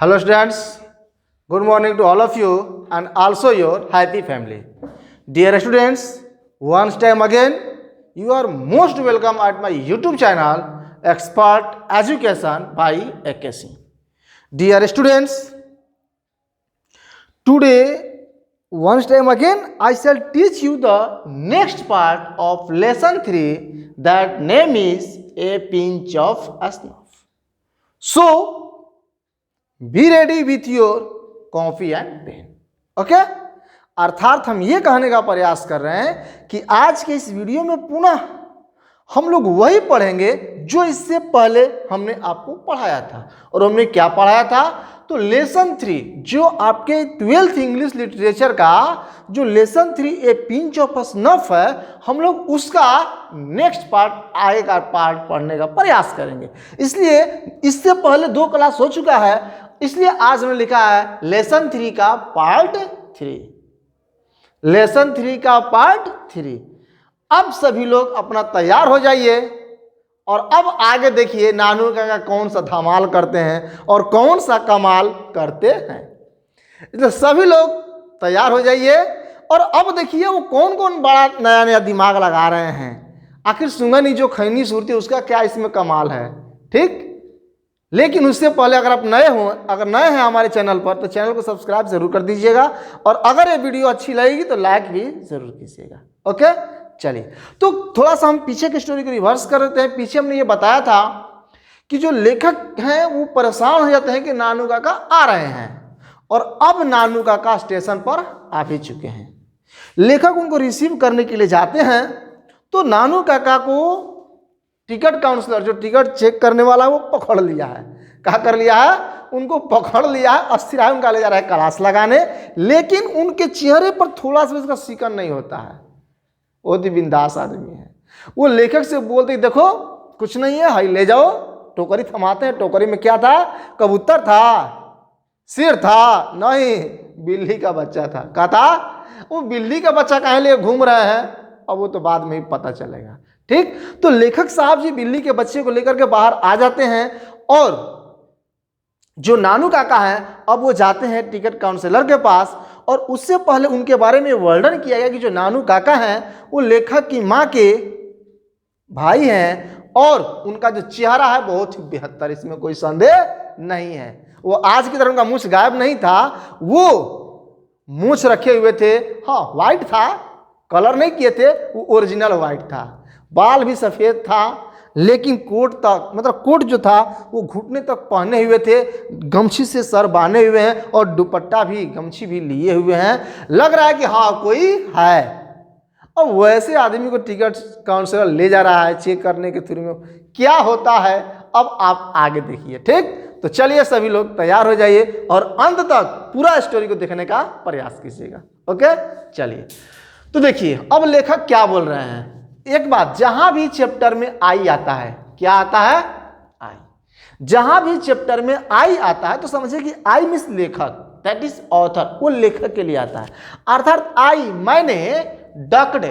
Hello students, good morning to all of you and also your happy family. Dear students, once time again, you are most welcome at my YouTube channel Expert Education by AKC. Dear students, today once time again I shall teach you the next part of lesson 3, that name is A Pinch of Snuff. So be ready with your coffee and pen. Okay, अर्थात हम ये कहने का प्रयास कर रहे हैं कि आज के इस वीडियो में पुनः हम लोग वही पढ़ेंगे जो इससे पहले हमने आपको पढ़ाया था. और हमने क्या पढ़ाया था? तो लेसन 3 जो आपके 12th इंग्लिश लिटरेचर का जो lesson 3 A pinch of snuff है, हम लोग उसका नेक्स्ट पार्ट आगे का पार्ट पढ़ने का प्रयास करेंगे. इसलिए इससे पहले 2 क्लास हो चुका है, इसलिए आज हमने लिखा है लेसन 3 का पार्ट 3. लेसन 3 का पार्ट 3. अब सभी लोग अपना तैयार हो जाइए और अब आगे देखिए नानू काका कौन सा धमाल करते हैं और कौन सा कमाल करते हैं. तो सभी लोग तैयार हो जाइए और अब देखिए वो कौन कौन बड़ा नया नया दिमाग लगा रहे हैं. आखिर सुंगनी जो खैनी सूरती उसका क्या इसमें कमाल है. ठीक, लेकिन उससे पहले अगर आप अगर नए हैं हमारे चैनल पर तो चैनल को सब्सक्राइब जरूर कर दीजिएगा और अगर ये वीडियो अच्छी लगेगी तो लाइक भी जरूर कीजिएगा. ओके, चलिए तो थोड़ा सा हम पीछे की स्टोरी को रिवर्स कर देते हैं. पीछे हमने ये बताया था कि जो लेखक हैं वो परेशान हो जाते हैं कि नानू काका आ रहे हैं और अब नानू काका स्टेशन पर आ भी चुके हैं. लेखक उनको रिसीव करने के लिए जाते हैं तो नानू काका को टिकट काउंसलर जो टिकट चेक करने वाला है वो पकड़ लिया है. क्या कर लिया है? उनको पकड़ लिया है, अस्थिर है, उनका ले जा रहा है क्लास लगाने. लेकिन उनके चेहरे पर थोड़ा सा उसका शिकन नहीं होता है. बहुत ही बिंदास आदमी है. वो लेखक से बोलते देखो कुछ नहीं है, हाई ले जाओ. टोकरी थमाते हैं. टोकरी में क्या था? कबूतर था, शेर था, नहीं बिल्ली का बच्चा था. क्या था? वो बिल्ली का बच्चा कहाँ लिए घूम रहे हैं, अब वो तो बाद में ही पता चलेगा. ठीक, तो लेखक साहब जी बिल्ली के बच्चे को लेकर के बाहर आ जाते हैं और जो नानू काका हैं अब वो जाते हैं टिकट काउंसलर के पास. और उससे पहले उनके बारे में वर्णन किया गया कि जो नानू काका हैं वो लेखक की माँ के भाई हैं और उनका जो चेहरा है बहुत ही बेहतर, इसमें कोई संदेह नहीं है. वो आज की तरह उनका मूछ गायब नहीं था, वो मूछ रखे हुए थे. हाँ, व्हाइट था, कलर नहीं किए थे, वो ओरिजिनल व्हाइट था. बाल भी सफ़ेद था, लेकिन कोट तक मतलब कोट जो था वो घुटने तक पहने हुए थे. गमछी से सर बांधे हुए हैं और दुपट्टा भी गमछी भी लिए हुए हैं. लग रहा है कि हाँ कोई है. और वैसे आदमी को टिकट काउंसलर ले जा रहा है चेक करने के थ्रू में. क्या होता है अब आप आगे देखिए. ठीक, तो चलिए सभी लोग तैयार हो जाइए और अंत तक पूरा स्टोरी को देखने का प्रयास कीजिएगा. ओके, चलिए तो देखिए अब लेखक क्या बोल रहे हैं. एक बात, जहां भी चैप्टर में आई आता है, क्या आता है? आई. जहां भी चैप्टर में आई आता है तो समझिए कि आई मीन्स लेखक, दैट इज ऑथर. वो लेखक के लिए आता है. अर्थात आई मैंने डक्ड.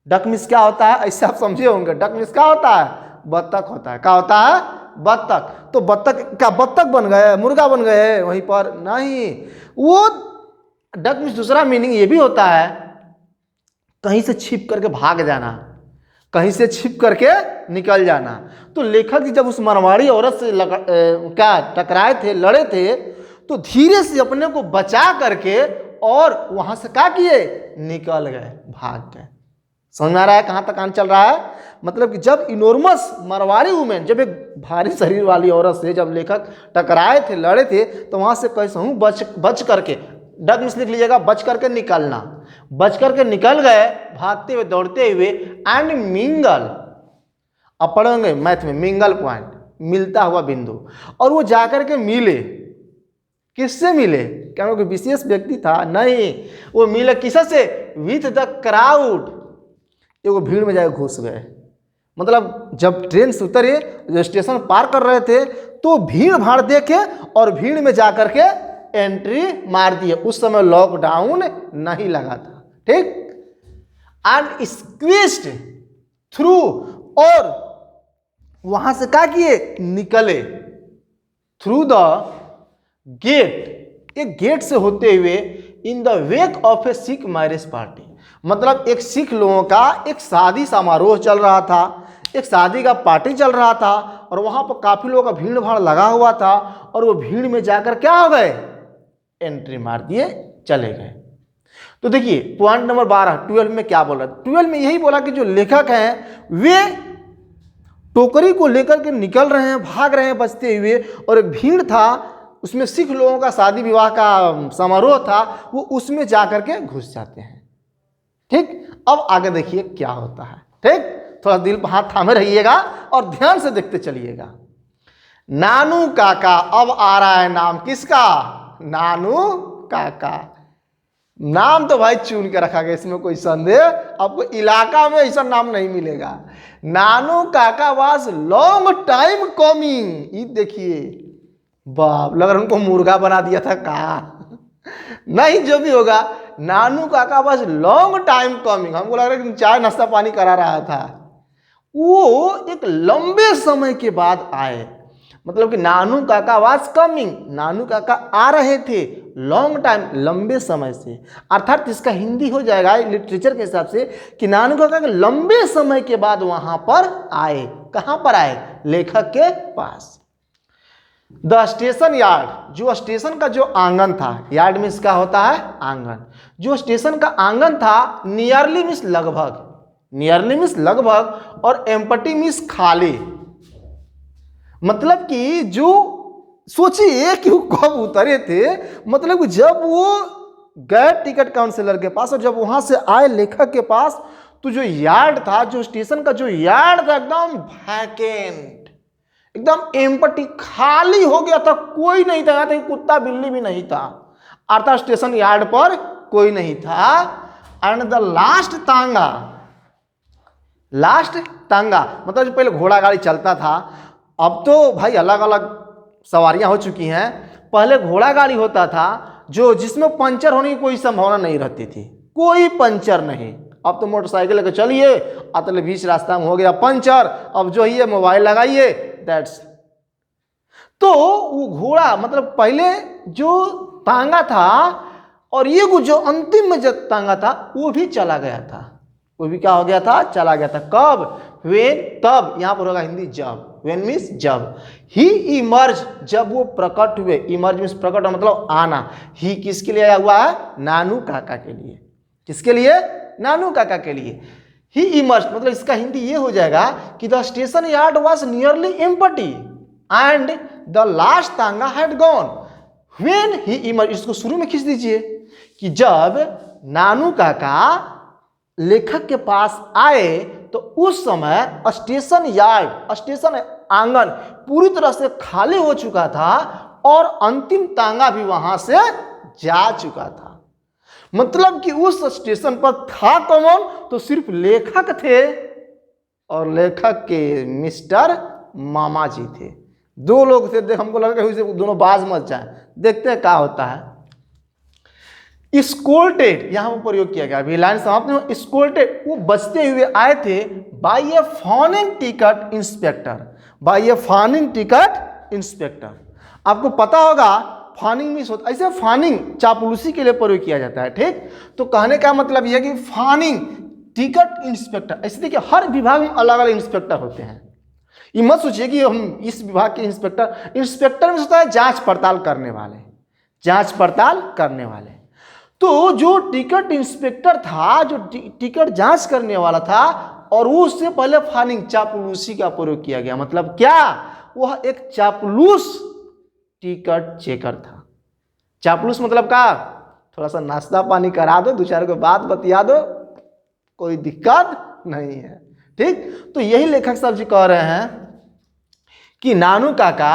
डक मीन्स क्या होता है? ऐसे आप समझे होंगे. डक मीन्स क्या होता है? बत्तख होता है. क्या होता है? बत्तख. तो बत्तख क्या बत्तख बन गए, मुर्गा बन गए वहीं पर? नहीं. वो डक मीन्स दूसरा मीनिंग ये भी होता है कहीं से छिप करके भाग जाना, कहीं से छिप करके निकल जाना. तो लेखक जी जब उस मरवाड़ी औरत से क्या टकराए थे, लड़े थे, तो धीरे से अपने को बचा करके और वहां से क्या किए? निकल गए, भाग गए. समझ में आ रहा है कहां तक आन चल रहा है? मतलब कि जब इनोर्मस मरवाड़ी वुमेन, जब एक भारी शरीर वाली औरत से जब लेखक टकराए थे, लड़े थे, तो वहां से कैसे हूं बच करके, डक मिस लिख लीजिएगा, बच करके निकलना. बच करके निकल गए भागते हुए दौड़ते हुए. एंड मिंगल, अब पढ़ोगे मैथ में मिंगल पॉइंट, मिलता हुआ बिंदु. और वो जाकर के मिले. किससे मिले? क्या कोई विशेष व्यक्ति था? नहीं, वो मिले किससे? With the crowd. वो भीड़ में जाकर घुस गए. मतलब जब ट्रेन से उतरे, जो स्टेशन पार कर रहे थे तो भीड़ भाड़ देखे और भीड़ में जाकर के एंट्री मार दी. उस समय लॉकडाउन नहीं लगा था. ठीक, एंड स्क्वीज्ड थ्रू, और वहां से क्या किए? निकले थ्रू द गेट, एक गेट से होते हुए in the wake of A Sikh marriage party, मतलब एक सिख लोगों का एक शादी समारोह चल रहा था, एक शादी का पार्टी चल रहा था और वहां पर काफी लोगों का भीड़ भाड़ लगा हुआ था और वो भीड़ में जाकर क्या हो गए, एंट्री मार दिए, चले गए। तो देखिए पॉइंट नंबर 12 12 में क्या बोला, 12 में यही बोला कि जो लेखक हैं वे टोकरी को लेकर के निकल रहे हैं, भाग रहे हैं बचते हुए, और एक भीड़ था उसमें सिख लोगों का शादी विवाह का समारोह था, वो उसमें जाकर के घुस जाते हैं। ठीक, अब आगे देखिए क्या होता है। ठीक, थोड़ा दिल पर हाथ थामे रहिएगा और ध्यान से देखते चलिएगा। नानू काका, अब आ रहा है नाम किसका, नानू काका। नाम तो भाई चुन के रखा गया, इसमें कोई संदेह, आपको इलाका में ऐसा नाम नहीं मिलेगा। नानू काका वाज लॉन्ग टाइम कमिंग। ये देखिए बाप, लग रहा उनको मुर्गा बना दिया था का नहीं, जो भी होगा, नानू काका वाज लॉन्ग टाइम कमिंग, हमको लग रहा है कि चाय नाश्ता पानी करा रहा था, वो एक लंबे समय के बाद आए, मतलब कि नानू काका वाज कमिंग, नानू काका आ रहे थे, लॉन्ग टाइम, लंबे समय से, अर्थात इसका हिंदी हो जाएगा लिटरेचर के हिसाब से कि नानू काका के लंबे समय के बाद वहां पर आए। कहां पर आए, लेखक के पास। द स्टेशन यार्ड, जो स्टेशन का जो आंगन था, यार्ड मीन्स क्या होता है, आंगन, जो स्टेशन का आंगन था, नियरली मीन्स लगभग, नियरली मीन्स लगभग, और एम्पटी मीन्स खाली, मतलब कि जो सोचिए कि वो कब उतरे थे, मतलब कि जब वो गए टिकट काउंसलर के पास और जब वहां से आए लेखक के पास, तो जो यार्ड था, जो स्टेशन का जो यार्ड था, एकदम वैकेंट, एकदम एम्पटी, खाली हो गया था, कोई नहीं था, यहाँ तक कुत्ता बिल्ली भी नहीं था, अर्थात स्टेशन यार्ड पर कोई नहीं था। एंड द लास्ट तांगा, लास्ट तांगा मतलब जो पहले घोड़ा गाड़ी चलता था, अब तो भाई अलग अलग सवारियां हो चुकी हैं, पहले घोड़ा गाड़ी होता था जो जिसमें पंचर होने की कोई संभावना नहीं रहती थी, कोई पंचर नहीं। अब तो मोटरसाइकिल लेकर चलिए, अतले बीच रास्ता में हो गया पंचर, अब जो ही है मोबाइल लगाइए, दैट्स। तो वो घोड़ा मतलब पहले जो तांगा था और ये जो अंतिम में जो तांगा था वो भी चला गया था, वो भी क्या हो गया था, चला गया था। कब, वेन, तब, यहां पर होगा हिंदी जब, वेन मीन्स जब। ही इमर्ज, जब वो प्रकट हुए, इमर्ज मीन्स प्रकट मतलब आना। ही किसके लिए आया हुआ है, नानू काका के लिए, किसके लिए, नानू काका के लिए। ही इमर्ज मतलब इसका हिंदी ये हो जाएगा कि the station yard was nearly empty and the last tonga had gone when he emerge. इसको शुरू में खींच दीजिए कि जब नानू काका लेखक के पास आए तो उस समय स्टेशन यार्ड, स्टेशन आंगन पूरी तरह से खाली हो चुका था और अंतिम तांगा भी वहां से जा चुका था। मतलब कि उस स्टेशन पर था कौन, तो सिर्फ लेखक थे और लेखक के मिस्टर मामा जी थे, दो लोग थे। देख हमको लगा कि दोनों बाज मत जाए, देखते हैं क्या होता है। स्कोल्टेड यहां पर प्रयोग किया गया, अभी लाइन समाप्त नहीं। स्कोल्टेड वो बचते हुए आए थे बाय ए फॉनिंग टिकट इंस्पेक्टर, बाय ए फॉनिंग टिकट इंस्पेक्टर। आपको पता होगा फॉनिंग मीन्स होता, ऐसे फॉनिंग चापलूसी के लिए प्रयोग किया जाता है। ठीक, तो कहने का मतलब यह कि फॉनिंग टिकट इंस्पेक्टर, ऐसे देखिए हर विभाग में अलग अलग इंस्पेक्टर होते हैं। ये मत सोचिए कि हम इस विभाग के इंस्पेक्टर, इंस्पेक्टर में होता है जांच पड़ताल करने वाले, जांच पड़ताल करने वाले। तो जो टिकट इंस्पेक्टर था, जो टिकट जांच करने वाला था, और वो उससे पहले फॉनिंग चापलूसी का प्रयोग किया गया। मतलब क्या, वह एक चापलूस टिकट चेकर था। चापलूस मतलब क्या, थोड़ा सा नाश्ता पानी करा दो, दो चार को बात बतिया दो, कोई दिक्कत नहीं है। ठीक, तो यही लेखक साहब जी कह रहे हैं कि नानू काका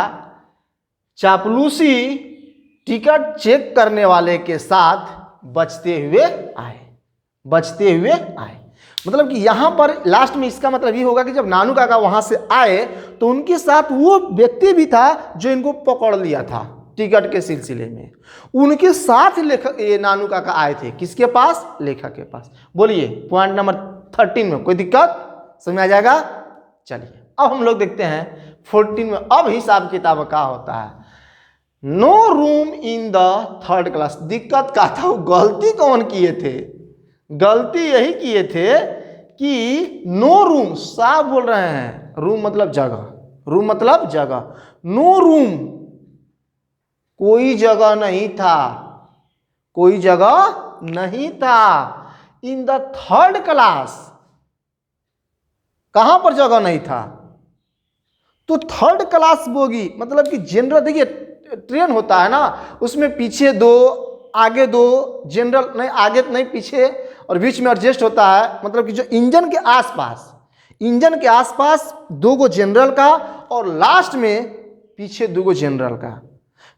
चापलूसी टिकट चेक करने वाले के साथ बचते हुए आए, बचते हुए आए। मतलब कि यहां पर लास्ट में इसका मतलब ये होगा कि जब नानू काका वहां से आए तो उनके साथ वो व्यक्ति भी था जो इनको पकड़ लिया था टिकट के सिलसिले में, उनके साथ लेखक ये नानू काका आए थे। किसके पास, लेखक के पास। बोलिए पॉइंट नंबर 13 में कोई दिक्कत समझ में आ जाएगा। चलिए अब हम लोग देखते हैं 14 में। अब हिसाब किताब क्या होता है। No room in the third class. दिक्कत क्या था, वो गलती कौन किए थे? गलती यही किए थे कि नो रूम, साफ बोल रहे हैं, रूम मतलब जगह, रूम मतलब जगह, नो रूम कोई जगह नहीं था, कोई जगह नहीं था इन द थर्ड क्लास। कहां पर जगह नहीं था? तो थर्ड क्लास बोगी मतलब कि जनरल, देखिए ट्रेन होता है ना, उसमें पीछे दो आगे दो, जनरल नहीं आगे नहीं पीछे, और बीच में एडजस्ट होता है, मतलब कि जो इंजन के आसपास, इंजन के आसपास दो गो जनरल का और लास्ट में पीछे दो गो जनरल का,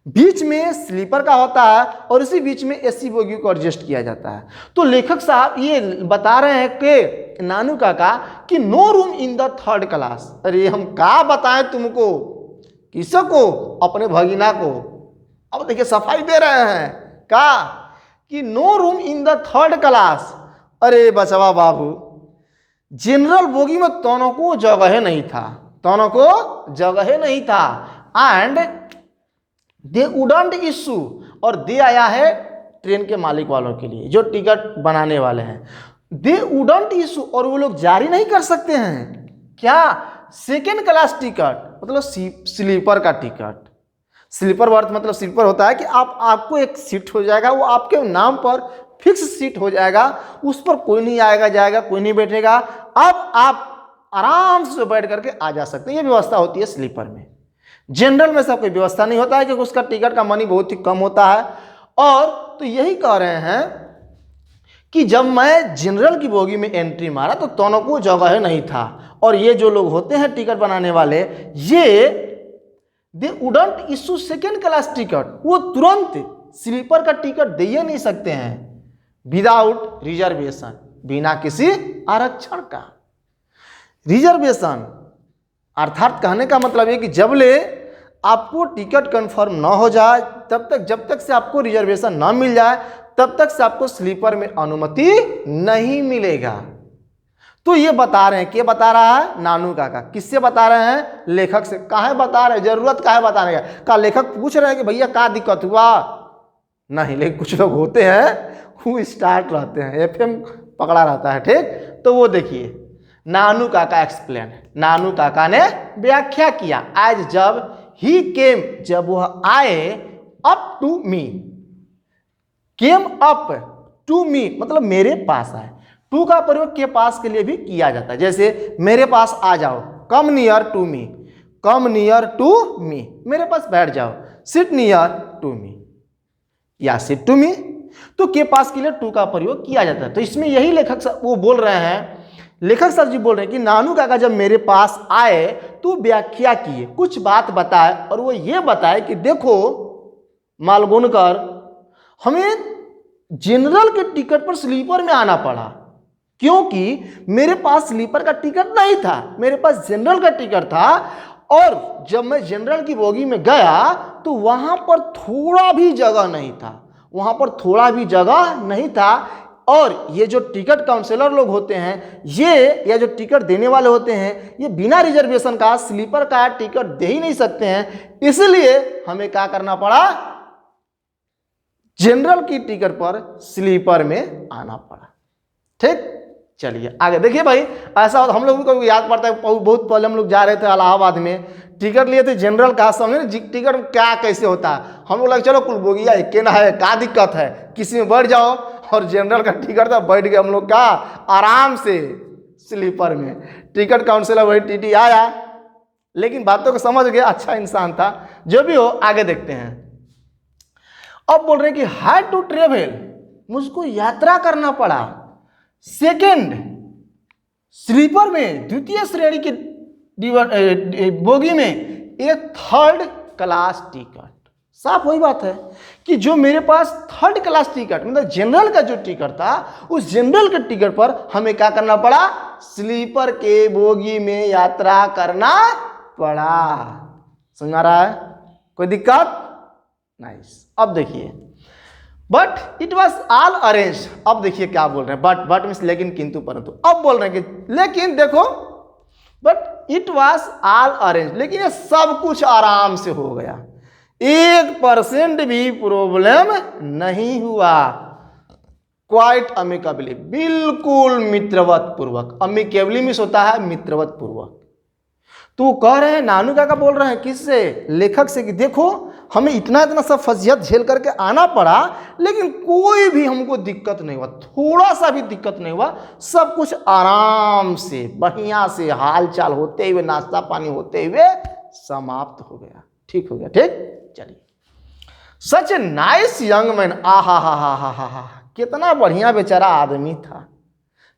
बीच में स्लीपर का होता है और इसी बीच में एसी बोगी को एडजस्ट किया जाता है। तो लेखक साहब ये बता रहे हैं कि नानू काका कि no room in the third class. अरे हम क्या बताएं तुमको, किसको? अपने भगीना को। अब देखिए सफाई दे रहे हैं क्या कि no room in the third class. अरे बचवा बाबू, जनरल बोगी में दोनों को जगह नहीं था, दोनों को जगह नहीं था। एंड दे वुडंट इशू, और दे आया है ट्रेन के मालिक वालों के लिए जो टिकट बनाने वाले हैं। दे वुडंट इशू, और वो लोग जारी नहीं कर सकते हैं क्या? सेकेंड क्लास टिकट, मतलब स्लीपर का टिकट। स्लीपर बर्थ मतलब स्लीपर होता है कि आपको एक सीट हो जाएगा, वो आपके नाम पर फिक्स सीट हो जाएगा, उस पर कोई नहीं आएगा जाएगा, कोई नहीं बैठेगा। अब आप आराम से बैठ करके आ जा सकते हैं, ये व्यवस्था होती है स्लीपर में। जनरल में सब कोई व्यवस्था नहीं होता है क्योंकि उसका टिकट का मनी बहुत ही कम होता है। और तो यही कह रहे हैं कि जब मैं जनरल की बोगी में एंट्री मारा तो दोनों को जगह नहीं था, और ये जो लोग होते हैं टिकट बनाने वाले, ये they wouldn't issue second class ticket, वो तुरंत स्लीपर का टिकट दे ही नहीं सकते हैं विदाउट रिजर्वेशन, बिना किसी आरक्षण का। रिजर्वेशन अर्थात कहने का मतलब है कि जब ले आपको टिकट कंफर्म ना हो जाए तब तक, जब तक से आपको रिजर्वेशन ना मिल जाए तब तक से आपको स्लीपर में अनुमति नहीं मिलेगा। तो ये बता रहे हैं, क्या बता रहा है? नानू काका। किससे बता रहे हैं? लेखक से। काहे बता रहे हैं? जरूरत काहे बताने का? लेखक पूछ रहे हैं कि भैया क्या दिक्कत हुआ? नहीं, लेकिन कुछ लोग होते हैं वो स्टार्ट रहते हैं, एफएम पकड़ा रहता है, ठीक। तो वो देखिए नानू काका एक्सप्लेन, नानू काका ने व्याख्या किया। आज जब ही केम, जब वह आए, up to me, came up to me मतलब मेरे पास आए। टू का प्रयोग के पास के लिए भी किया जाता है, जैसे मेरे पास आ जाओ, come near to me, come near to me, मेरे पास बैठ जाओ, सिट नियर टू मी या सिट टू मी। तो के पास के लिए टू का प्रयोग किया जाता है। तो इसमें यही लेखक वो बोल रहे हैं, लेखक सर जी बोल रहे हैं कि नानू काका जब मेरे पास आए तो व्याख्या किए, कुछ बात बताए, और वो ये बताए कि देखो मालगुनकर, हमें जनरल के टिकट पर स्लीपर में आना पड़ा क्योंकि मेरे पास स्लीपर का टिकट नहीं था, मेरे पास जनरल का टिकट था। और जब मैं जनरल की बोगी में गया तो वहां पर थोड़ा भी जगह नहीं था, वहां पर थोड़ा भी जगह नहीं था। और ये जो टिकट काउंसलर लोग होते हैं, ये या जो टिकट देने वाले होते हैं, ये बिना रिजर्वेशन का स्लीपर का टिकट दे ही नहीं सकते हैं। इसलिए हमें क्या करना पड़ा? जनरल की टिकट पर स्लीपर में आना पड़ा, ठीक। चलिए आगे देखिए भाई, ऐसा हम लोगों को याद पड़ता है, बहुत पहले हम लोग जा रहे थे इलाहाबाद में, टिकट लिए थे जनरल का। समझे टिकट क्या कैसे होता है? हम लोग लगे चलो कुल बोगिया एक ना है, क्या दिक्कत है, किसी में बैठ जाओ, और जनरल का टिकट था, बैठ गए हम लोग का आराम से स्लीपर में। टिकट काउंसलर वही टीटी आया, लेकिन बातों को समझ गया, अच्छा इंसान था। जो भी हो आगे देखते हैं। अब बोल रहे हैं कि हैड टू ट्रेवल, मुझको यात्रा करना पड़ा सेकेंड स्लीपर में, द्वितीय श्रेणी की बोगी में, एक थर्ड क्लास टिकट। साफ वही बात है कि जो मेरे पास थर्ड क्लास टिकट मतलब जनरल का जो टिकट था, उस जनरल के टिकट पर हमें क्या करना पड़ा? स्लीपर के बोगी में यात्रा करना पड़ा। समझ आ रहा है? कोई दिक्कत? नाइस। अब देखिए, but it was all arrange. अब देखिए क्या बोल रहे हैं, बट मीन्स लेकिन, किंतु, परंतु। अब बोल रहे हैं कि लेकिन देखो, but it was all arrange, लेकिन ये सब कुछ आराम से हो गया, 1% भी प्रॉब्लम नहीं हुआ। क्वाइट अमिकेबली, बिल्कुल मित्रवत पूर्वक। अमिकेबली मीन्स होता है मित्रवत पूर्वक। तो कह रहे हैं, नानू काका बोल रहे हैं किससे? लेखक से, कि देखो हमें इतना इतना सब फजियत झेल करके आना पड़ा, लेकिन कोई भी हमको दिक्कत नहीं हुआ, थोड़ा सा भी दिक्कत नहीं हुआ। सब कुछ आराम से, बढ़िया से, हाल चाल होते हुए, नाश्ता पानी होते हुए समाप्त हो गया, ठीक हो गया। ठीक, चलिए। सच ए नाइस यंग मैन, आहा हा हा हा हा हा, कितना बढ़िया बेचारा आदमी था,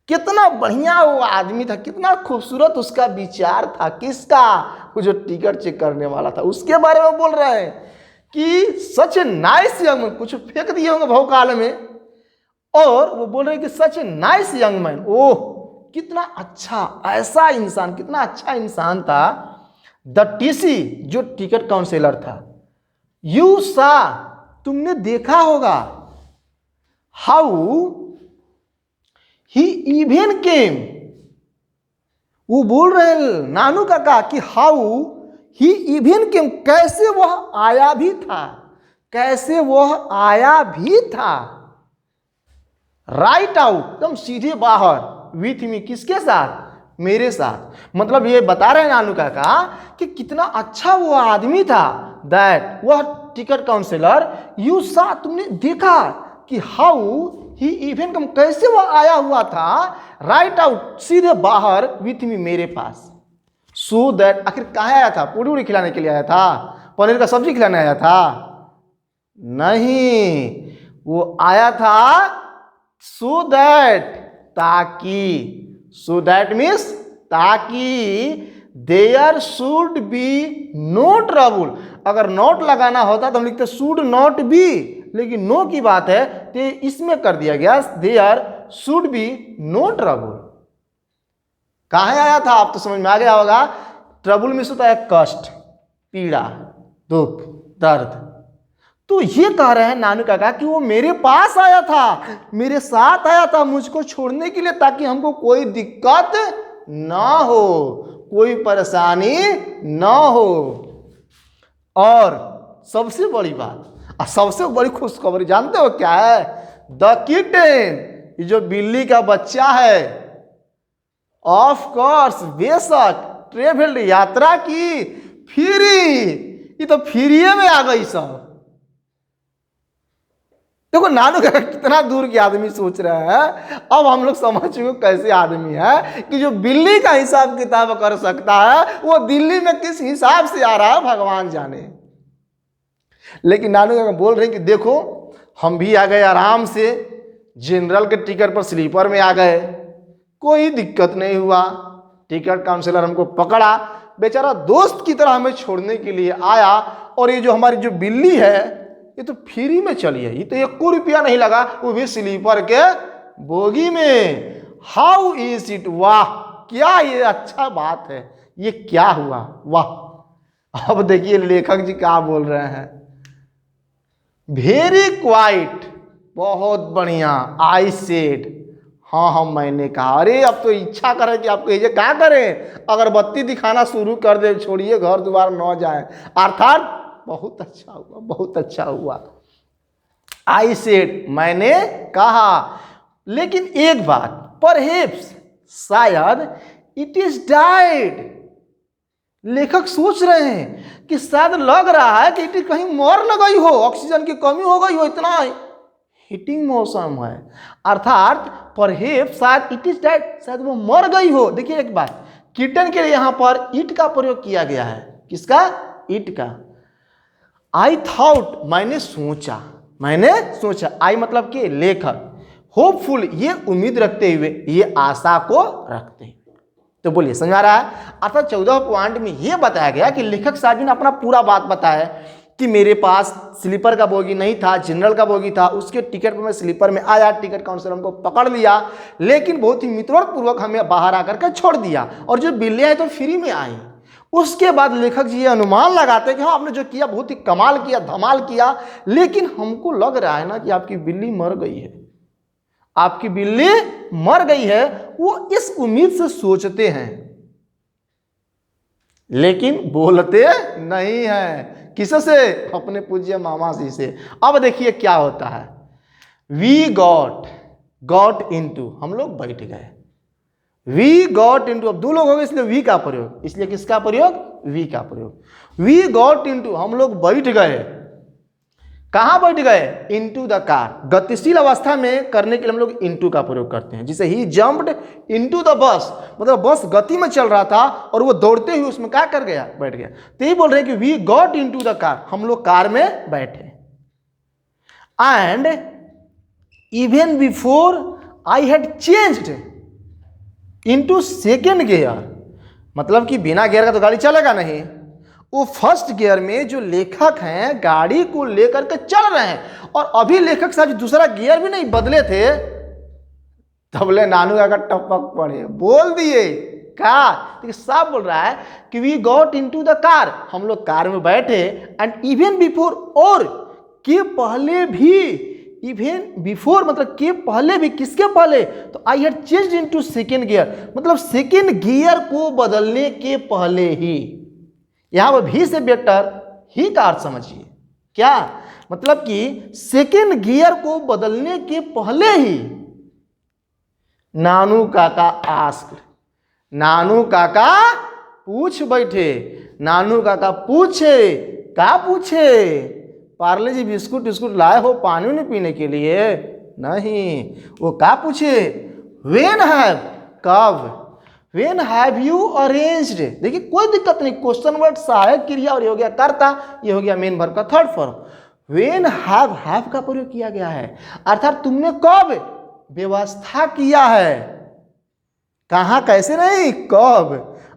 कितना बढ़िया वो आदमी था, कितना खूबसूरत उसका विचार था। किसका? वो जो टिकट चेक करने वाला था, उसके बारे में बोल रहे हैं कि सच ए नाइस यंग मैन, कुछ फेंक दिए होंगे भौकाल में, और वो बोल रहे हैं कि सच ए नाइस यंग मैन, ओह कितना अच्छा, ऐसा इंसान, कितना अच्छा इंसान था। द टीसी, जो टिकट काउंसलर था, यू सा, तुमने देखा होगा, हाउ ही इवन केम, वो बोल रहे हैं नानू काका कि हाउ ही इवन केम, कैसे वह आया भी था, कैसे वह आया भी था। राइट आउट, एकदम सीधे बाहर, विथ मी, किसके साथ? मेरे साथ। मतलब ये बता रहे हैं नानू काका कि कितना अच्छा वो आदमी था, दैट, वह टिकट काउंसलर, यू सा, तुमने देखा कि हाउ ही इवन कम, कैसे वो आया हुआ था, राइट आउट, सीधे बाहर, विथ मी, मेरे पास। सो दैट, आखिर कहाँ आया था? पूरी पूरी खिलाने के लिए आया था? पनीर का सब्जी खिलाने आया था? नहीं, वो आया था सो दैट, ताकि, सो दैट मीन्स ताकि, there should be no trouble. अगर नॉट लगाना होता तो हम लिखते शुड नॉट बी, लेकिन नो की बात है तो इसमें कर दिया गया, there should be no trouble. कहाँ आया था? आप तो समझ में आ गया होगा। ट्रबल में होता है कष्ट, पीड़ा, दुख, दर्द। तो ये कह रहे हैं नानू काका कि वो मेरे पास आया था, मेरे साथ आया था मुझको छोड़ने के लिए, ताकि हमको कोई दिक्कत ना हो, कोई परेशानी ना हो। और सबसे बड़ी बात, सबसे बड़ी खुशखबरी जानते हो क्या है? द किटन, ये जो बिल्ली का बच्चा है, ऑफ कोर्स, बेशक, ट्रेवल्ड, यात्रा की, फ्री, ये तो फ्री में आ गई सब। देखो नानू का कितना दूर के आदमी सोच रहे हैं। अब हम लोग समझ चुके कैसे आदमी है कि जो बिल्ली का हिसाब किताब कर सकता है, वो दिल्ली में किस हिसाब से आ रहा है भगवान जाने। लेकिन नानू का बोल रहे हैं कि देखो हम भी आ गए आराम से, जनरल के टिकट पर स्लीपर में आ गए, कोई दिक्कत नहीं हुआ। टिकट काउंसलर हमको पकड़ा, बेचारा दोस्त की तरह हमें छोड़ने के लिए आया, और ये जो हमारी जो बिल्ली है ये तो फ्री में चली है, ये तो 1 रुपया नहीं लगा, वो भी स्लीपर के बोगी में। हाउ इज इट, वाह क्या ये अच्छा बात है, ये क्या हुआ, वाह। अब देखिए लेखक जी क्या बोल रहे हैं, वेरी क्वाइट, बहुत बढ़िया, आई सेड, हाँ हाँ मैंने कहा। अरे अब तो इच्छा करें कि आपको ये क्या करें, अगरबत्ती दिखाना शुरू कर दे, छोड़िए घर द्वार न जाए, अर्थात बहुत अच्छा हुआ, बहुत अच्छा हुआ। आई सेड, मैंने कहा। लेकिन एक बात, परहेप्स, शायद, इट इज डाइड, लेखक सोच रहे हैं कि शायद लग रहा है कि इट कहीं मर न गई हो, ऑक्सीजन की कमी हो गई हो, इतना हीटिंग मौसम है, अर्थात परहेप्स, शायद इट इज डाइड, शायद वो मर गई हो। देखिए एक बात, किटन के लिए यहां पर इट का प्रयोग किया गया है, किसका? इट का। आई थॉट, मैंने सोचा, मैंने सोचा, आई मतलब कि लेखक, होपफुल, ये उम्मीद रखते हुए, ये आशा को रखते हुए। तो बोलिए समझ आ रहा है? अर्थात 14 पॉइंट में ये बताया गया कि लेखक साहब ने अपना पूरा बात बताया कि मेरे पास स्लीपर का बोगी नहीं था, जनरल का बोगी था, उसके टिकट पर मैं स्लीपर में आया, टिकट काउंसलर हमको पकड़ लिया, लेकिन बहुत ही मित्रवतपूर्वक हमें बाहर आकर के छोड़ दिया, और जो बिल्लियां हैं तो फ्री में आई। उसके बाद लेखक जी ये अनुमान लगाते हैं कि हाँ आपने जो किया बहुत ही कमाल किया, धमाल किया, लेकिन हमको लग रहा है ना कि आपकी बिल्ली मर गई है, आपकी बिल्ली मर गई है। वो इस उम्मीद से सोचते हैं, लेकिन बोलते नहीं हैं। किससे? अपने पूज्य मामा जी से। अब देखिए क्या होता है, वी गॉट इनटू, हम लोग बैठ गए। वी गॉट इनटू, अब दो लोग हो गए इसलिए वी का प्रयोग, इसलिए किसका प्रयोग? वी का प्रयोग। वी गॉट इनटू, हम लोग बैठ गए। कहां बैठ गए? Into the car. गतिशील अवस्था में करने के लिए हम लोग इनटू का प्रयोग करते हैं। जैसे ही जंप्ड इनटू द बस, मतलब बस गति में चल रहा था और वो दौड़ते हुए उसमें क्या कर गया? बैठ गया। तो ये बोल रहे हैं कि we got into the car, हम लोग कार में बैठे। And even before I had changed into second gear, मतलब कि बिना गियर का तो गाड़ी चलेगा नहीं। वो फर्स्ट गियर में जो लेखक हैं गाड़ी को लेकर के चल रहे हैं, और अभी लेखक साहब दूसरा गियर भी नहीं बदले थे, तबले नानू का टपक पड़े, बोल दिए क्या? देखिए साहब बोल रहा है कि we got into the car, हम लोग कार में बैठे। एंड इवन बिफोर, और के पहले भी, इवन बिफोर मतलब के पहले भी, किसके पहले? तो आई had changed into second gear, मतलब सेकेंड गियर को बदलने के पहले ही। यहां पर भी से बेटर ही का अर्थ समझिए। क्या मतलब कि सेकेंड गियर को बदलने के पहले ही नानू काका आस्क्ड, नानू काका पूछ बैठे। नानू काका पूछे, क्या पूछे? पार्ले जी बिस्कुट बिस्कुट लाए हो पानी नहीं पीने के लिए? नहीं, वो क्या पूछे? वेन हैव, कब? वेन हैव यू अरेंज्ड, देखिए कोई दिक्कत नहीं, क्वेश्चन वर्ड सहायक क्रिया और ये हो गया कर्ता, ये हो गया मेन वर्ब का थर्ड फॉर्म। वेन हैव का प्रयोग किया गया है, अर्थात तुमने कब व्यवस्था किया है, कहां, कैसे नहीं, कब।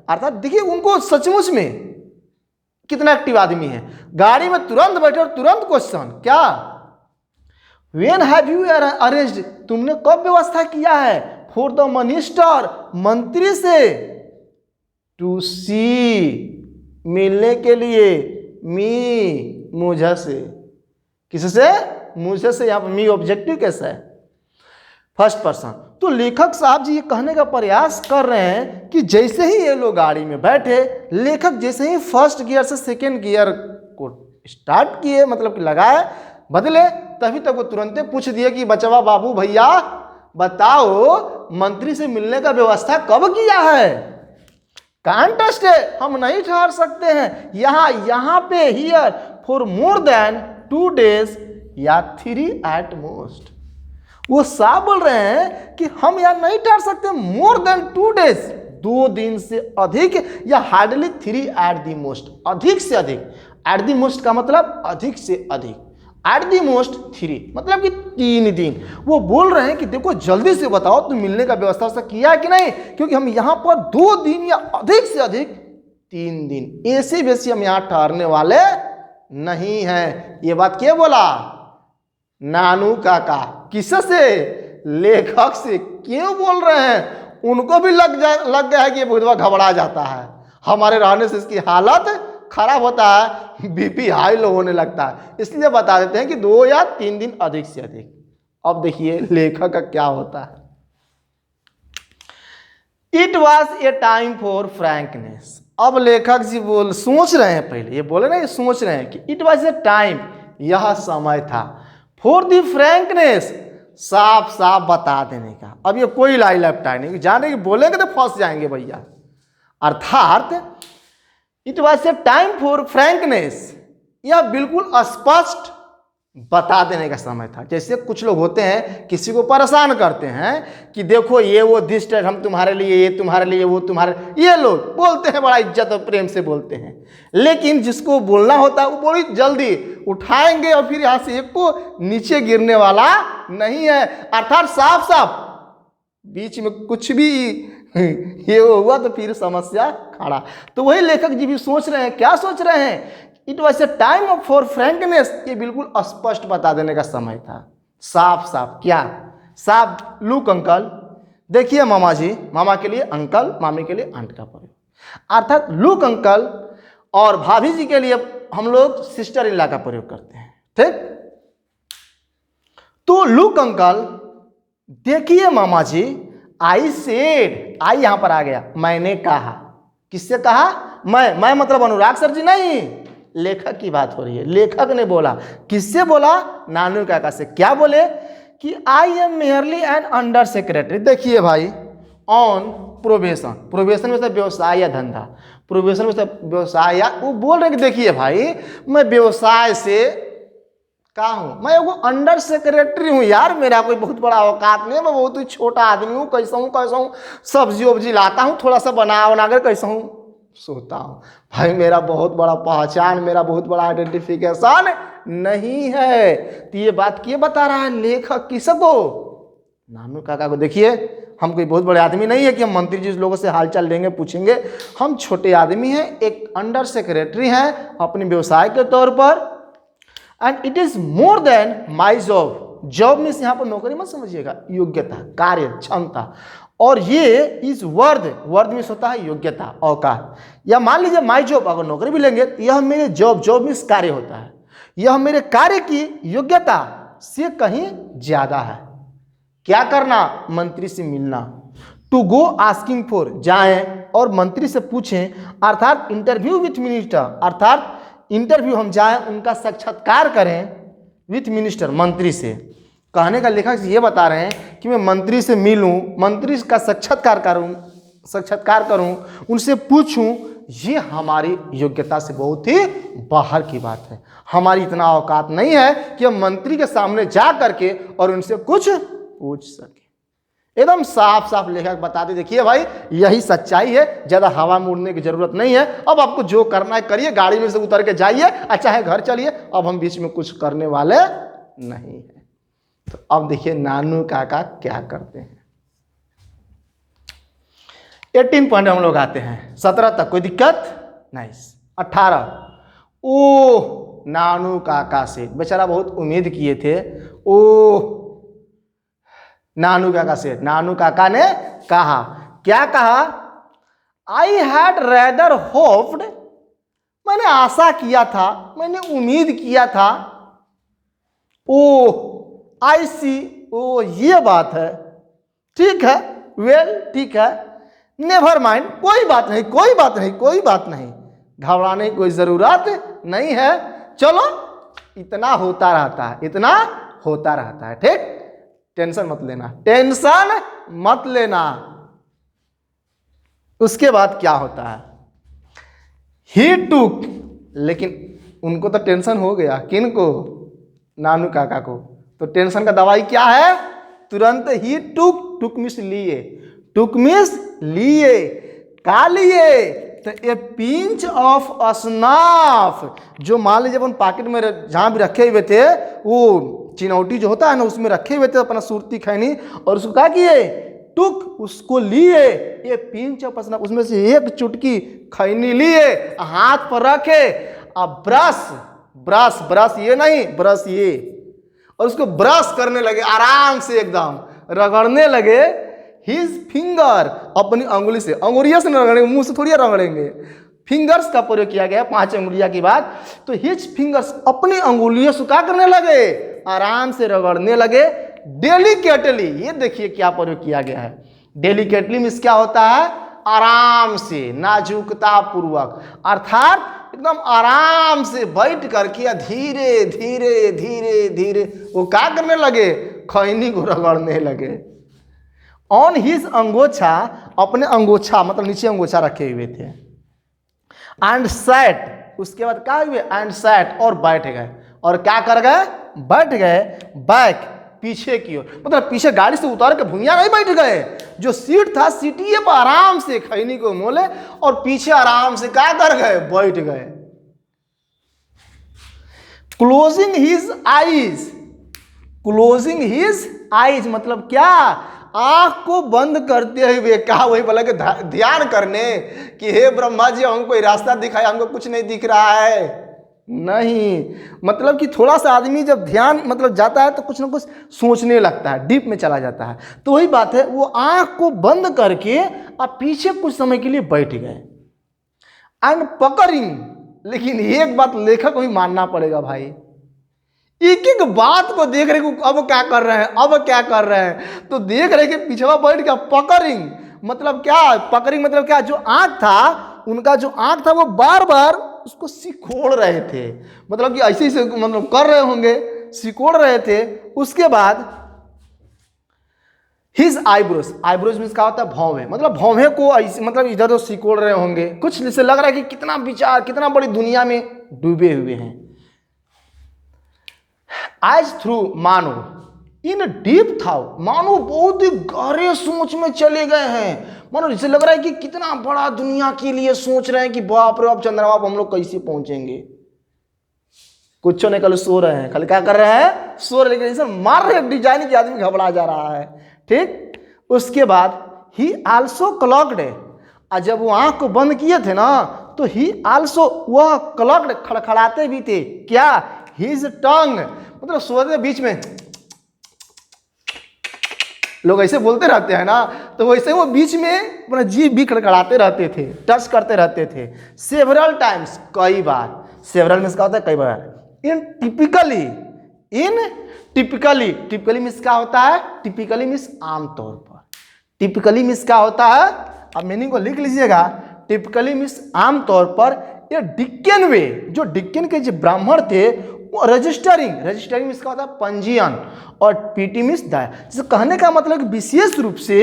अर्थात देखिए उनको सचमुच में कितना एक्टिव आदमी है, गाड़ी में तुरंत बैठे और तुरंत क्वेश्चन, क्या? वेन हैव यू अरेंज्ड, तुमने कब व्यवस्था किया है? फॉर द मिनिस्टर, मंत्री से। टू सी, मिलने के लिए। मी, मुझे से। किससे? मुझे से। यहां पर मी ऑब्जेक्टिव कैसा है? First person. तो लेखक साहब जी ये कहने का प्रयास कर रहे हैं कि जैसे ही ये लोग गाड़ी में बैठे, लेखक जैसे ही फर्स्ट गियर से सेकेंड गियर को स्टार्ट किए, मतलब कि लगाए, बदले, तभी तक वो तुरंत पूछ दिए कि बचवा बाबू भैया बताओ मंत्री से मिलने का व्यवस्था कब किया है? कांटेस्ट है, हम नहीं ठहर सकते हैं यहां पे, here for more than 2 days या 3 at most। वो साहब बोल रहे हैं कि हम यहां नहीं ठहर सकते, मोर देन 2 days, 2 दिन से अधिक, या हार्डली 3 at the most, अधिक से अधिक। एट दी मोस्ट का मतलब अधिक से अधिक, एट दी मोस्ट 3, मतलब कि 3 दिन। वो बोल रहे हैं कि देखो जल्दी से बताओ तुम मिलने का व्यवस्था किया कि नहीं, क्योंकि हम यहां पर 2 दिन या अधिक से अधिक 3 दिन, ऐसे वैसे हम यहां ठहरने वाले नहीं हैं। ये बात क्या बोला? नानू काका। किससे? लेखक से। क्यों बोल रहे हैं? उनको भी लग गया है कि ये बुधवा घबरा जाता है, हमारे रहने से इसकी हालत खराब होता है, बीपी हाई लो होने लगता है, इसलिए बता देते हैं कि 2 या 3 दिन अधिक से अधिक। अब देखिए लेखक का क्या होता है। It was a time for frankness. अब लेखक जी सोच रहे हैं, पहले ये बोले ना, ये सोच रहे हैं कि इट वॉज ए टाइम, यह समय था, फॉर द फ्रैंकनेस, साफ साफ बता देने का। अब ये कोई लाई लपटाई नहीं, जाने की बोलेंगे तो फंस जाएंगे भैया। अर्थात it was a time for frankness, यह बिल्कुल स्पष्ट बता देने का समय था। जैसे कुछ लोग होते हैं किसी को परेशान करते हैं कि देखो ये वो दिस टाइम, हम तुम्हारे लिए, ये तुम्हारे लिए, वो तुम्हारे, ये लोग बोलते हैं बड़ा इज्जत और प्रेम से बोलते हैं, लेकिन जिसको बोलना होता है वो बड़ी जल्दी उठाएंगे और फिर यहां से एक को नीचे गिरने वाला नहीं है। अर्थात साफ साफ बीच में कुछ भी ये हुआ तो फिर समस्या खड़ा। तो वही लेखक जी भी सोच रहे हैं, क्या सोच रहे हैं? It was a time for frankness, ये बिल्कुल स्पष्ट बता देने का समय था, साफ साफ। क्या? साफ। लुक अंकल, देखिए मामा जी, मामा के लिए अंकल, मामी के लिए आंट का प्रयोग। अर्थात लुक अंकल और भाभी जी के लिए हम लोग सिस्टर इन लॉ का प्रयोग करते हैं, ठीक? तो लुक अंकल, देखिए मामा जी, आई सेड, आई यहां पर आ गया, मैंने कहा। किससे कहा? मैं मतलब अनुराग सर जी नहीं, लेखक की बात हो रही है। लेखक ने बोला, किससे बोला? नानू काका से। क्या बोले कि I am merely N under secretary. देखिए भाई, ऑन प्रोबेशन, प्रोबेशन में से व्यवसाय या धंधा, प्रोबेशन में से व्यवसाय या, वो बोल रहे कि देखिए भाई मैं व्यवसाय से का हूँ, मैं वो अंडर सेक्रेटरी हूँ यार, मेरा कोई बहुत बड़ा औकात नहीं है, मैं बहुत ही छोटा आदमी हूँ, कैसा हूँ सब्जी वब्जी लाता हूँ, थोड़ा सा बना कर कैसा हूँ सोता हूँ। भाई मेरा बहुत बड़ा पहचान, मेरा बहुत बड़ा आइडेंटिफिकेशन नहीं है। तो ये बात किए बता रहा है लेखक किसको? नानू काका को। देखिए हम कोई बहुत बड़े आदमी नहीं है कि हम मंत्री जी लोगों से हालचाल लेंगे पूछेंगे, हम छोटे आदमी हैं, एक अंडर सेक्रेटरी हैं अपने व्यवसाय के तौर पर। And it is more than my job. Job means यहाँ पर नौकरी मत समझिएगा, योग्यता, कार्य, क्षमता। और ये इस वर्द मीन्स होता है योग्यता, औकात। या मान लीजिए माई जॉब, अगर नौकरी भी लेंगे तो यह मेरे जॉब मीन्स कार्य होता है, यह मेरे कार्य की योग्यता से कहीं ज्यादा है। क्या करना? मंत्री से मिलना। टू गो आस्किंग फॉर, जाएं और मंत्री से पूछें, अर्थात इंटरव्यू विथ मिनिस्टर, अर्थात इंटरव्यू हम जाएं, उनका साक्षात्कार करें विथ मिनिस्टर, मंत्री से। कहने का लेखक ये बता रहे हैं कि मैं मंत्री से मिलूं, मंत्री का साक्षात्कार करूं, उनसे पूछूं, ये हमारी योग्यता से बहुत ही बाहर की बात है। हमारी इतना औकात नहीं है कि हम मंत्री के सामने जा करके और उनसे कुछ पूछ सके। एकदम साफ साफ लेखक बताते, देखिए भाई यही सच्चाई है, ज्यादा हवा में उड़ने की जरूरत नहीं है। अब आपको जो करना है करिए, गाड़ी में से उतर के जाइए, अच्छा है घर चलिए, अब हम बीच में कुछ करने वाले नहीं है। तो अब देखिए नानू काका क्या करते हैं। 18 पॉइंट हम लोग आते हैं, 17 तक कोई दिक्कत नहीं। 18, ओह नानू काका से, बेचारा बहुत उम्मीद किए थे। ओह नानू काका से, नानू काका ने कहा, क्या कहा? आई हैड रेदर होप्ड, मैंने आशा किया था, मैंने उम्मीद किया था। ओह आई सी, ओ ये बात है, ठीक है, वेल ठीक है, नेवर माइंड, कोई बात नहीं, कोई बात नहीं, कोई बात नहीं, घबराने की कोई जरूरत नहीं है, चलो इतना होता रहता है, इतना होता रहता है, ठीक, टेंशन मत लेना, टेंशन मत लेना। उसके बाद क्या होता है? ही टुक, लेकिन उनको तो टेंशन हो गया, किनको? नानू काका को। तो टेंशन का दवाई क्या है? तुरंत ही टुक मिस लिए, टुक मिस लिए, का लिए? तो ए पिंच ऑफ स्नफ, जो मान लीजिए अपन पॉकेट में जहां भी रखे हुए थे, वो चिनौटी जो होता है ना, उसमें रखे हुए थे अपना सुरती खैनी, और उसको क्या किए? टुक, उसको लिए, ये पिंच ऑफ स्नफ, उसमें से एक चुटकी खैनी लिए, हाथ पर रखे, अब ब्रश ये नहीं, ब्रश ये, और उसको ब्रश करने लगे, आराम से एकदम रगड़ने लगे। हिज फिंगर, अपनी अंगुली से, अंगुलियों से रगड़ेंगे, मुंह से थोड़ी रगड़ेंगे, फिंगर्स का प्रयोग किया गया 5 अंगुलियां की बात। तो हिज फिंगर्स, अपनी अंगुलियों से क्या करने लगे? आराम से रगड़ने लगे। डेलिकेटली, ये देखिए क्या प्रयोग किया गया है, डेलिकेटली मीन्स क्या होता है? आराम से, नाजुकता पूर्वक, अर्थात एकदम आराम से बैठ करके धीरे धीरे धीरे धीरे वो क्या करने लगे? खैनी को रगड़ने लगे। ऑन हिज अंगोछा, अपने अंगोछा मतलब नीचे अंगोछा रखे हुए थे। एंड सैट, उसके बाद क्या हुए? एंड सैट, और बैठ गए, और क्या कर गए? बैठ गए, बैक, पीछे की ओर, मतलब पीछे गाड़ी से उतार के भुइयां नहीं बैठ गए, जो सीट था सीटिए पर आराम से खैनी को मोले और पीछे आराम से क्या कर गए? बैठ गए। Closing his eyes, closing his eyes मतलब क्या? आंख को बंद करते हुए, कहा वही बोला कि ध्यान करने कि हे ब्रह्मा जी हमको कोई रास्ता दिखाए, हमको कुछ नहीं दिख रहा है, नहीं, मतलब कि थोड़ा सा आदमी जब ध्यान मतलब जाता है तो कुछ ना कुछ सोचने लगता है, डीप में चला जाता है। तो वही बात है, वो आंख को बंद करके अब पीछे कुछ समय के लिए बैठ गए। एंड पकड़िंग, लेकिन एक बात लेखक को ही मानना पड़ेगा भाई, एक एक बात को देख रहे कि अब क्या कर रहे हैं, अब क्या कर रहे हैं, तो देख रहे कि पिछवा बैठ गया। पकड़िंग मतलब क्या? पकड़िंग मतलब क्या? जो आंख था, उनका जो आंख था वो बार बार उसको सिकोड़ रहे थे, मतलब कि ऐसे ऐसे मतलब कर रहे होंगे, सिकोड़ रहे थे। उसके बाद हिज आईब्रोज, आईब्रोज मीन्स क्या होता है, भौंवे, मतलब भौंवे को ऐसे मतलब इधर उधर सिकोड़ रहे होंगे, कुछ जैसे लग रहा है कि कितना विचार, कितना बड़ी दुनिया में डूबे हुए हैं। आज थ्रू, मानो, इन डीप थॉट, मानो बहुत ही गहरे सोच में चले गए हैं, मानो जैसे लग रहा है कि कितना बड़ा दुनिया के लिए सोच रहे हैं कि बाप रे बाप चंद्रमा पर हम लोग कैसे पहुंचेंगे। कुछ नहीं, कल सो रहे हैं, कल क्या कर रहे हैं, सो रहे, लेकिन ऐसे मार रहे डिजाइन के आदमी घबरा जा रहा है, ठीक। उसके बाद ही आल्सो क्लॉक्ड, और जब वो आंख को बंद किए थे ना तो ही आल्सो, वह क्लॉक्ड, खड़खड़ाते भी थे, क्या, हिज टंग, मतलब सोते बीच में लोग ऐसे बोलते रहते हैं ना, तो वैसे वो बीच में अपना जीभ भी खड़खड़ाते रहते थे, टच करते रहते थे। सेवरल टाइम्स, कई बार, सेवरल मीन्स क्या होता है, कई बार। इन टिपिकली, इन टिपिकली, टिपिकली मीन्स क्या होता है, टिपिकली मीन्स आमतौर पर, टिपिकली मीन्स क्या होता है, अब मीनिंग को लिख लीजिएगा, टिपिकली मीन्स आमतौर पर। ये डिक्कन वे, जो डिक्कन के जो ब्राह्मण थे वो रजिस्टरिंग, रजिस्टरिंग मीन्स क्या होता है, पंजीयन, और पीटी मीन्स दाय। जैसे कहने का मतलब विशेष रूप से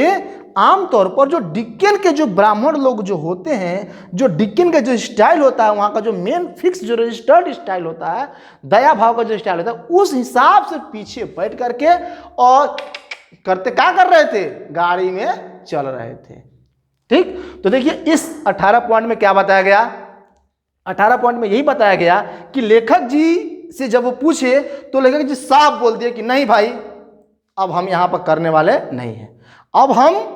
आमतौर पर जो डिक्कन के जो ब्राह्मण लोग जो होते हैं, जो डिक्कन का जो स्टाइल होता है, वहाँ का जो मेन फिक्स जो रजिस्टर्ड स्टाइल होता है, दया भाव का जो स्टाइल होता है, उस हिसाब से पीछे बैठ करके और करते क्या कर रहे थे, गाड़ी में चल रहे थे, ठीक। तो देखिए इस 18 पॉइंट में क्या बताया गया, 18 पॉइंट में यही बताया गया कि लेखक जी से जब वो पूछे तो लेखक जी साफ बोल दिए कि नहीं भाई, अब हम यहां पर करने वाले नहीं हैं, अब हम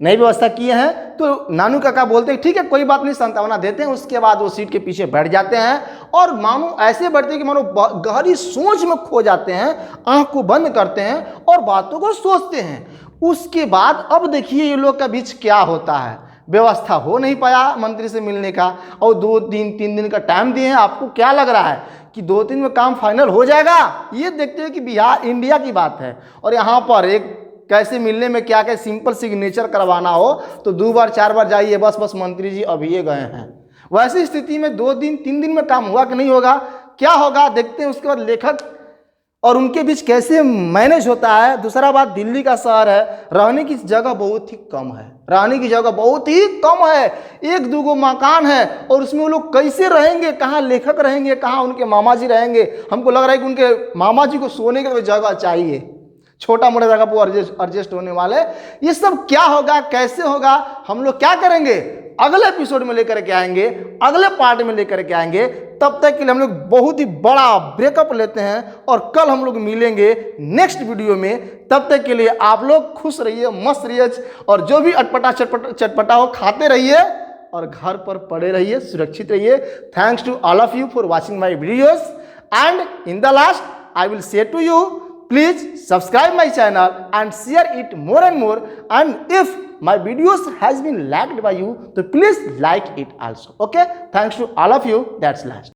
नई व्यवस्था किए हैं। तो नानू काका बोलते हैं ठीक है कोई बात नहीं, सांत्वना देते हैं। उसके बाद वो सीट के पीछे बैठ जाते हैं और मानो ऐसे बैठते हैं कि मानो गहरी सोच में खो जाते हैं, आंख को बंद करते हैं और बातों को सोचते हैं। उसके बाद अब देखिए ये लोग का बीच क्या होता है, व्यवस्था हो नहीं पाया मंत्री से मिलने का, और 2-3 दिन का टाइम दिए हैं। आपको क्या लग रहा है कि 2-3 में काम फाइनल हो जाएगा? ये देखते हैं कि बिहार इंडिया की बात है और यहाँ पर एक कैसे मिलने में क्या क्या सिंपल सिग्नेचर करवाना हो तो 2 बार 4 बार जाइए, बस मंत्री जी अभी ये गए हैं। वैसी स्थिति में 2-3 दिन में काम हुआ कि नहीं होगा, क्या होगा देखते हैं। उसके बाद लेखक और उनके बीच कैसे मैनेज होता है। दूसरा बात, दिल्ली का शहर है, रहने की जगह बहुत ही कम है, रहने की जगह बहुत ही कम है, 1-2 मकान है और उसमें वो लोग कैसे रहेंगे, कहाँ लेखक रहेंगे, कहाँ उनके मामा जी रहेंगे। हमको लग रहा है कि उनके मामा जी को सोने के लिए जगह चाहिए, छोटा मोटा जगह पर एडजस्ट होने वाले। ये सब क्या होगा, कैसे होगा, हम लोग क्या करेंगे, अगले एपिसोड में लेकर के आएंगे, अगले पार्ट में लेकर के आएंगे। तब तक के लिए हम लोग बहुत ही बड़ा ब्रेकअप लेते हैं और कल हम लोग मिलेंगे नेक्स्ट वीडियो में। तब तक के लिए आप लोग खुश रहिए, मस्त रहिए और जो भी अटपटा चटपटा हो खाते रहिए और घर पर पड़े रहिए, सुरक्षित रहिए। Thanks to all of you for watching my videos and in the last I will say to you, please subscribe my channel and share it more and more, and if my videos has been liked by you so please like it also. Okay, thanks to all of you. That's last.